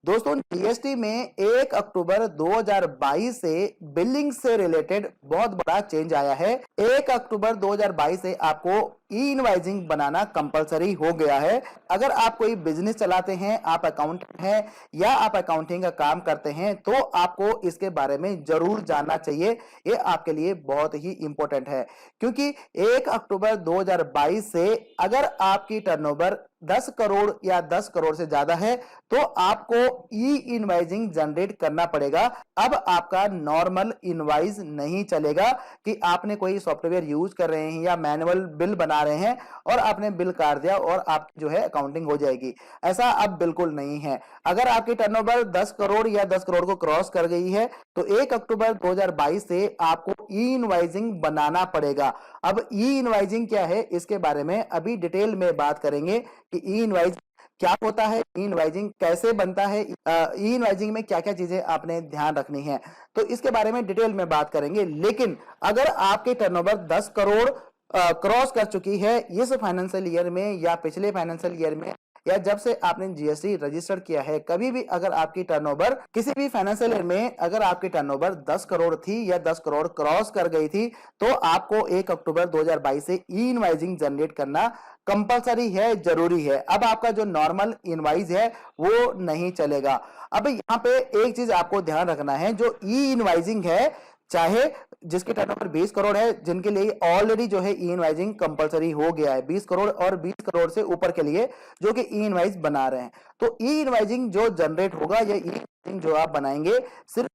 दोस्तों जीएसटी में 1 अक्टूबर 2022 से बिलिंग से रिलेटेड बहुत बड़ा चेंज आया है। 1 अक्टूबर 2022 से आपको ई इनवाइजिंग बनाना कंपलसरी हो गया है। अगर आप कोई बिजनेस चलाते हैं, आप अकाउंटेंट हैं या आप अकाउंटिंग का काम करते हैं तो आपको इसके बारे में जरूर जानना चाहिए। ये आपके लिए बहुत ही इंपॉर्टेंट है क्योंकि 1 अक्टूबर 2022 से अगर आपकी टर्नओवर 10 करोड़ या 10 करोड़ से ज्यादा है तो आपको ई इनवाइजिंग जनरेट करना पड़ेगा। अब आपका नॉर्मल इनवाइस नहीं चलेगा कि आपने कोई सॉफ्टवेयर यूज कर रहे हैं या मैनुअल बिल बना रहे हैं और आपने बिल काट दिया और आप जो है अकाउंटिंग हो जाएगी। ऐसा अब बिल्कुल नहीं है। अगर आपकी टर्नओवर 10 करोड़ या 10 करोड़ को क्रॉस कर गई है तो 1 अक्टूबर 2022 से आपको ई इनवाइजिंग बनाना पड़ेगा। अब ई इनवाइजिंग क्या है इसके बारे में अभी डिटेल में बात करेंगे कि ई इनवाइजिंग क्या होता है, ई इनवाइजिंग कैसे बनता है, ई इनवाइजिंग में क्या क्या चीजें आपने ध्यान रखनी है, तो इसके बारे में डिटेल में बात करेंगे। लेकिन अगर आपकी टर्नओवर 10 करोड़ क्रॉस कर चुकी है इस फाइनेंशियल ईयर में या पिछले फाइनेंशियल ईयर में या जब से आपने जीएसटी रजिस्टर किया है, कभी भी अगर आपकी टर्नओवर किसी भी फाइनेंशियल ईयर में अगर आपकी टर्नओवर 10 करोड़ थी या 10 करोड़ क्रॉस कर गई थी तो आपको 1 अक्टूबर 2022 से ई इनवाइजिंग जनरेट करना कंपलसरी है, जरूरी है। अब आपका जो नॉर्मल इनवाइस है वो नहीं चलेगा। अब यहाँ पे एक चीज आपको ध्यान रखना है, जो ई इनवाइजिंग है, चाहे जिसके टर्नओवर 20 करोड़ है, जिनके लिए ऑलरेडी जो है ई इनवाइजिंग कंपलसरी हो गया है, 20 करोड़ और 20 करोड़ से ऊपर के लिए जो कि ई इनवाइस बना रहे हैं, तो ई इनवाइजिंग जो जनरेट होगा या ई इनवाइजिंग जो आप बनाएंगे सिर्फ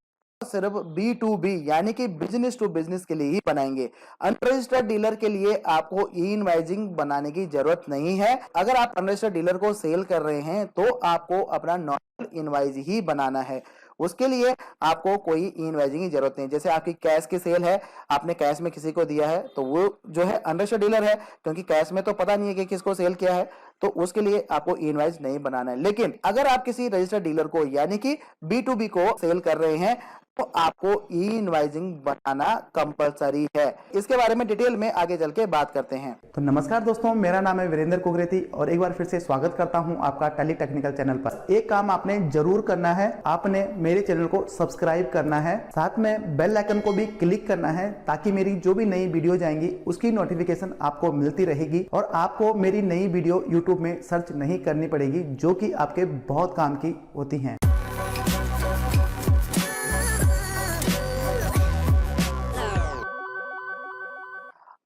B2B यानी कि बिजनेस टू बिजनेस के लिए ही बनाएंगे। अनरजिस्टर्ड डीलर के लिए आपको ई इनवाइजिंग बनाने की जरूरत नहीं है। अगर आप अनरजिस्टर्ड डीलर को सेल कर रहे हैं तो आपको अपना नॉर्मल इनवाइस ही बनाना है। उसके लिए आपको कोई ई इनवाइजिंग की जरूरत नहीं। जैसे आपकी कैश की सेल है, आपने कैश में किसी को दिया है तो वो जो है अनरजिस्टर्ड डीलर है, क्योंकि कैश में तो पता नहीं है कि किसको सेल किया है, तो उसके लिए आपको ई इनवाइस नहीं बनाना है। लेकिन अगर आप किसी रजिस्टर्ड डीलर को यानी कि B2B को सेल कर रहे हैं तो आपको ई इनवाइजिंग बनाना कंपलसरी है। इसके बारे में डिटेल में आगे चल के बात करते हैं। तो नमस्कार दोस्तों, मेरा नाम है वीरेंद्र कुकरेती और एक बार फिर से स्वागत करता हूं आपका टैली टेक्निकल चैनल पर। एक काम आपने जरूर करना है, आपने मेरे चैनल को सब्सक्राइब करना है, साथ में बेल आइकन को भी क्लिक करना है ताकि मेरी जो भी नई वीडियो जाएंगी उसकी नोटिफिकेशन आपको मिलती रहेगी और आपको मेरी नई वीडियो यूट्यूब में सर्च नहीं करनी पड़ेगी, जो कि आपके बहुत काम की होती हैं।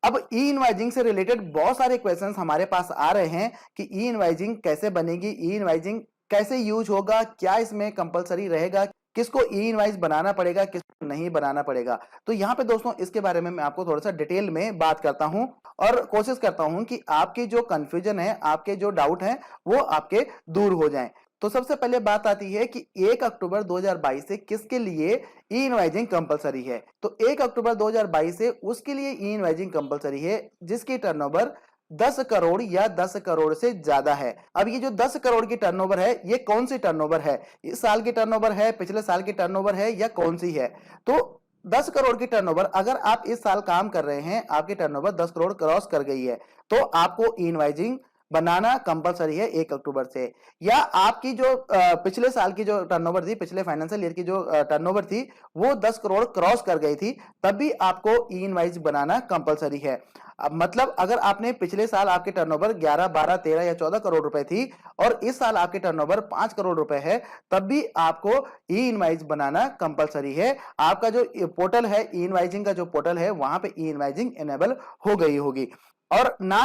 अब ई इनवाइजिंग से रिलेटेड बहुत सारे क्वेश्चंस हमारे पास आ रहे हैं कि ई इनवाइजिंग कैसे बनेगी, ई इनवाइजिंग कैसे यूज होगा, क्या इसमें कंपलसरी रहेगा, किसको ई इनवाइस बनाना पड़ेगा, किसको नहीं बनाना पड़ेगा। तो यहाँ पे दोस्तों इसके बारे में मैं आपको थोड़ा सा डिटेल में बात करता हूँ और कोशिश करता हूँ कि आपके जो कंफ्यूजन है, आपके जो डाउट है वो आपके दूर हो जाएं। तो सबसे पहले बात आती है कि 1 अक्टूबर 2022 से किसके लिए ई इनवाइजिंग कंपलसरी है। तो 1 अक्टूबर 2022 से उसके लिए ई इनवाइजिंग कंपलसरी है जिसकी टर्नओवर 10 करोड़ या 10 करोड़ से ज्यादा है। अब ये जो 10 करोड़ की टर्नओवर है, ये कौन सी टर्नओवर है, इस साल की टर्नओवर है, पिछले साल की टर्नओवर है या कौन सी है। तो 10 करोड़ की टर्नओवर अगर आप इस साल काम कर रहे हैं, आपकी टर्नओवर 10 करोड़ क्रॉस कर गई है तो आपको ई इनवाइजिंग बनाना कंपलसरी है 1 अक्टूबर से। या आपकी जो पिछले साल की जो टर्नओवर थी, पिछले फाइनेंशियल ईयर की जो टर्नओवर थी वो 10 करोड़ क्रॉस कर गई थी, तब भी आपको ई इनवाइस बनाना कंपलसरी है। अब मतलब अगर आपने पिछले साल आपकी टर्नओवर 11, 12, 13 या 14 करोड़ रुपए थी और इस साल आपकी टर्नओवर 5 करोड़ रुपए है, तब भी आपको ई इनवाइस बनाना कंपलसरी है। आपका जो पोर्टल है, ई इनवाइजिंग का जो पोर्टल है, वहां पे ई इनवाइजिंग इनेबल हो गई होगी। और ना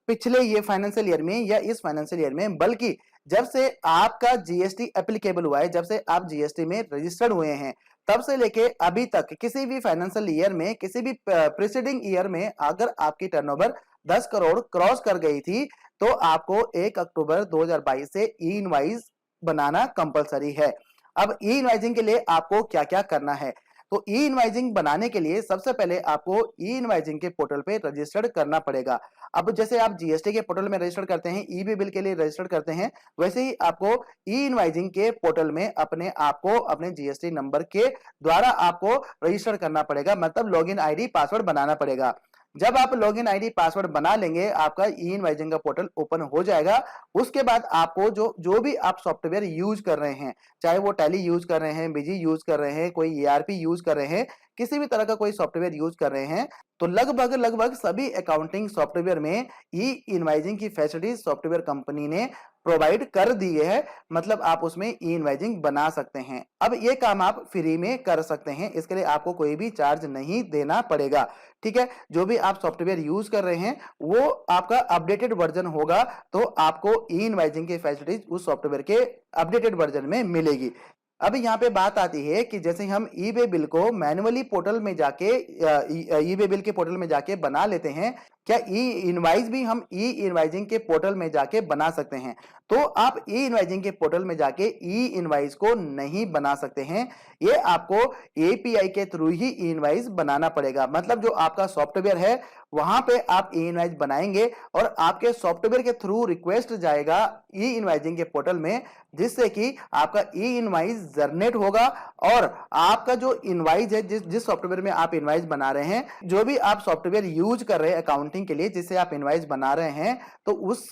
पिछले ये फाइनेंशियल ईयर में या इस फाइनेंशियल ईयर में, बल्कि जब से आपका जीएसटी एप्लीकेबल हुआ है, जब से आप जीएसटी में रजिस्टर्ड हुए हैं, तब से लेके अभी तक किसी भी फाइनेंशियल ईयर में, किसी भी प्रीसीडिंग ईयर में अगर आपकी टर्नओवर 10 करोड़ क्रॉस कर गई थी तो आपको 1 अक्टूबर 2022 से ई इनवाइस बनाना कंपलसरी है। अब ई इनवाइजिंग के लिए आपको क्या क्या करना है, तो ई इनवाइजिंग बनाने के लिए सबसे पहले आपको ई इनवाइजिंग के पोर्टल पे रजिस्टर्ड करना पड़ेगा। अब जैसे आप जीएसटी के पोर्टल में रजिस्टर करते हैं, ईबी बिल के लिए रजिस्टर करते हैं, वैसे ही आपको ई इनवाइजिंग के पोर्टल में अपने आप को अपने जीएसटी नंबर के द्वारा आपको रजिस्टर करना पड़ेगा, मतलब लॉगिन आईडी पासवर्ड बनाना पड़ेगा। जब आप लॉगिन आईडी पासवर्ड बना लेंगे, आपका ई इनवाइजिंग का पोर्टल ओपन हो जाएगा। उसके बाद आपको जो जो भी आप सॉफ्टवेयर यूज कर रहे हैं, चाहे वो टैली यूज कर रहे हैं, बिजी यूज कर रहे हैं, कोई ईआरपी यूज कर रहे हैं, किसी भी तरह का कोई सॉफ्टवेयर यूज कर रहे हैं, तो लगभग लगभग सभी अकाउंटिंग सॉफ्टवेयर में ई इनवाइजिंग की फैसिलिटीज सॉफ्टवेयर कंपनी ने प्रोवाइड कर दी है। मतलब आप उसमें ई इनवाइजिंग बना सकते हैं। अब ये काम आप फ्री में कर सकते हैं, इसके लिए आपको कोई भी चार्ज नहीं देना पड़ेगा। ठीक है, जो भी आप सॉफ्टवेयर यूज कर रहे हैं वो आपका अपडेटेड वर्जन होगा, तो आपको ई इनवाइजिंग की फैसिलिटीज उस सॉफ्टवेयर के अपडेटेड वर्जन में मिलेगी। अब यहाँ पे बात आती है कि जैसे हम ई वे बिल को मैन्युअली पोर्टल में जाके ई वे बिल के पोर्टल में जाके बना लेते हैं, क्या ई इनवाइस भी हम ई इनवाइजिंग के पोर्टल में जाके बना सकते हैं? तो आप ई इनवाइजिंग के पोर्टल में जाके ई इनवाइस को नहीं बना सकते हैं, ये आपको एपीआई के थ्रू ही ई इनवाइस बनाना पड़ेगा। मतलब जो आपका सॉफ्टवेयर है वहां पे आप ई इनवाइस बनाएंगे और आपके सॉफ्टवेयर के थ्रू रिक्वेस्ट जाएगा ई इनवाइजिंग के पोर्टल में, जिससे कि आपका ई इनवाइस जनरेट होगा और आपका जो इनवाइस है, जिस सॉफ्टवेयर में आप इनवाइस बना रहे हैं, जो भी आप सॉफ्टवेयर यूज कर रहे हैं अकाउंटिंग के लिए जिससे आप इनवाइस बना रहे हैं, तो उस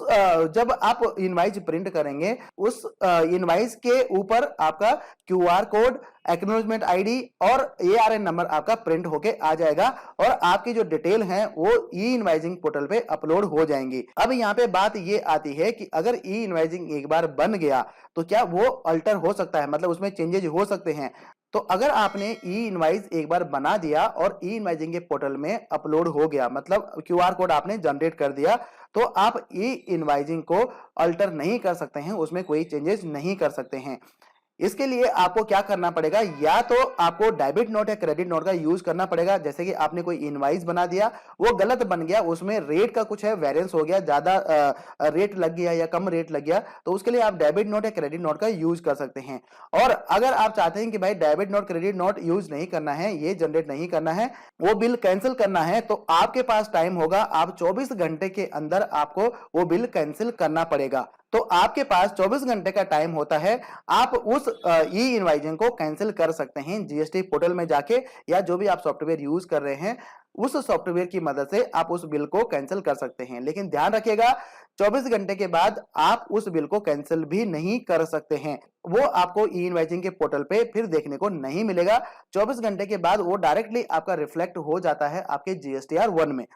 जब आप इनवाइस प्रिंट करेंगे उस इनवाइस के ऊपर आपका क्यूआर कोड, एक्नॉलेजमेंट आईडी और एआरएन नंबर आपका प्रिंट होके आ जाएगा और आपकी जो डिटेल है वो ई इनवाइजिंग पोर्टल पे अपलोड हो जाएंगी। अब यहाँ पे बात ये आती है कि अगर ई इनवाइजिंग एक बार बन गया तो क्या वो अल्टर हो सकता है, मतलब उसमें चेंजेस हो सकते हैं? तो अगर आपने ई इनवाइस एक बार बना दिया और ई इनवाइजिंग के पोर्टल में अपलोड हो गया, मतलब क्यूआर कोड आपने जनरेट कर दिया, तो आप ई इनवाइजिंग को अल्टर नहीं कर सकते हैं, उसमें कोई चेंजेस नहीं कर सकते हैं। इसके लिए आपको क्या करना पड़ेगा, या तो आपको डेबिट नोट या क्रेडिट नोट का यूज करना पड़ेगा। जैसे कि आपने कोई इनवाइस बना दिया, वो गलत बन गया, उसमें रेट का कुछ है वेरिएंस हो गया, ज्यादा रेट लग गया या कम रेट लग गया, तो उसके लिए आप डेबिट नोट या क्रेडिट नोट का यूज कर सकते हैं। और अगर आप चाहते हैं कि भाई debit note credit note use नहीं करना है, ये जनरेट नहीं करना है, वो बिल कैंसिल करना है, तो आपके पास टाइम होगा, आप 24 घंटे के अंदर आपको वो बिल कैंसिल करना पड़ेगा। तो आपके पास 24 घंटे का टाइम होता है, आप उस ई इनवाइजिंग को कैंसिल कर सकते हैं जीएसटी पोर्टल में जाके, या जो भी आप सॉफ्टवेयर यूज कर रहे हैं उस सॉफ्टवेयर की मदद से आप उस बिल को कैंसिल कर सकते हैं। लेकिन ध्यान रखिएगा 24 घंटे के बाद आप उस बिल को कैंसिल भी नहीं कर सकते हैं, वो आपको ई इनवाइजिंग के पोर्टल पे फिर देखने को नहीं मिलेगा। 24 घंटे के बाद वो डायरेक्टली आपका रिफ्लेक्ट हो जाता है आपके जीएसटीआर 1 में।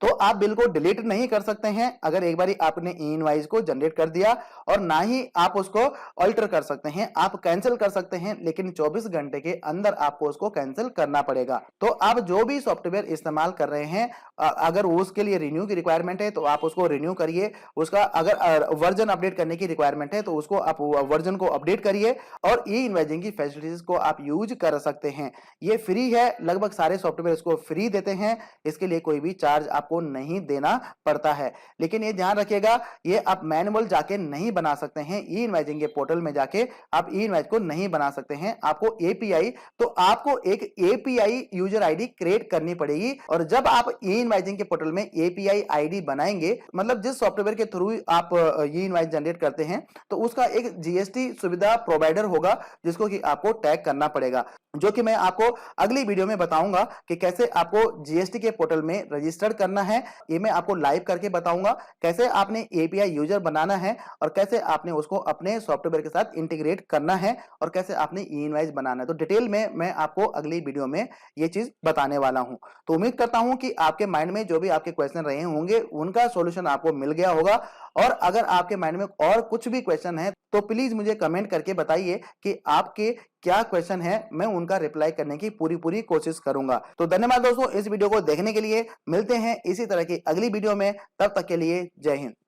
तो आप बिल को डिलीट नहीं कर सकते हैं अगर एक बारी आपने ई इनवाइस को जनरेट कर दिया, और ना ही आप उसको अल्टर कर सकते हैं। आप कैंसिल कर सकते हैं, लेकिन 24 घंटे के अंदर आपको उसको कैंसिल करना पड़ेगा। तो आप जो भी सॉफ्टवेयर इस्तेमाल कर रहे हैं, अगर उसके लिए रिन्यू की रिक्वायरमेंट है तो आप उसको रिन्यू करिए, उसका अगर वर्जन अपडेट करने की रिक्वायरमेंट है तो उसको आप वर्जन को अपडेट करिए, और ई इनवाइजिंग की फैसिलिटीज को आप यूज कर सकते हैं। ये फ्री है, लगभग सारे सॉफ्टवेयर इसको फ्री देते हैं, इसके लिए कोई भी चार्ज आपको नहीं देना पड़ता है। लेकिन ये ध्यान रखिएगा, ये आप मैनुअल जाके नहीं बना सकते हैं, ई इनवाइजिंग के पोर्टल में जाके आप ई इनवाइज को नहीं बना सकते हैं। आपको एपीआई, तो आपको एक एपीआई यूजर आईडी क्रिएट करनी पड़ेगी, और जब आप ई इनवाइजिंग के पोर्टल में एपीआई आईडी बनाएंगे, मतलब जिस सॉफ्टवेयर के थ्रू आप ई इनवाइज जनरेट करते हैं, तो उसका एक जीएसटी सुविधा प्रोवाइडर होगा जिसको कि आपको टैग करना पड़ेगा, जो कि मैं आपको अगली वीडियो में बताऊंगा कि कैसे आपको जीएसटी के पोर्टल में रजिस्टर करना है। ये मैं आपको लाइव करके बताऊंगा कैसे आपने एपीआई यूजर बनाना है, और कैसे आपने उसको अपने सॉफ्टवेयर के साथ इंटीग्रेट करना है, और कैसे आपने ई इनवाइस बनाना है। तो डिटेल में मैं आपको अगली वीडियो में ये चीज बताने वाला हूं। तो उम्मीद करता हूं कि आपके माइंड में जो भी आपके क्वेश्चन रहे होंगे उनका सॉल्यूशन आपको मिल गया होगा, और अगर आपके माइंड में और कुछ भी क्वेश्चन है तो प्लीज मुझे कमेंट करके बताइए कि आपके क्या क्वेश्चन है, मैं उनका रिप्लाई करने की पूरी कोशिश करूंगा। तो धन्यवाद दोस्तों इस वीडियो को देखने के लिए। मिलते हैं इसी तरह की अगली वीडियो में, तब तक के लिए जय हिंद।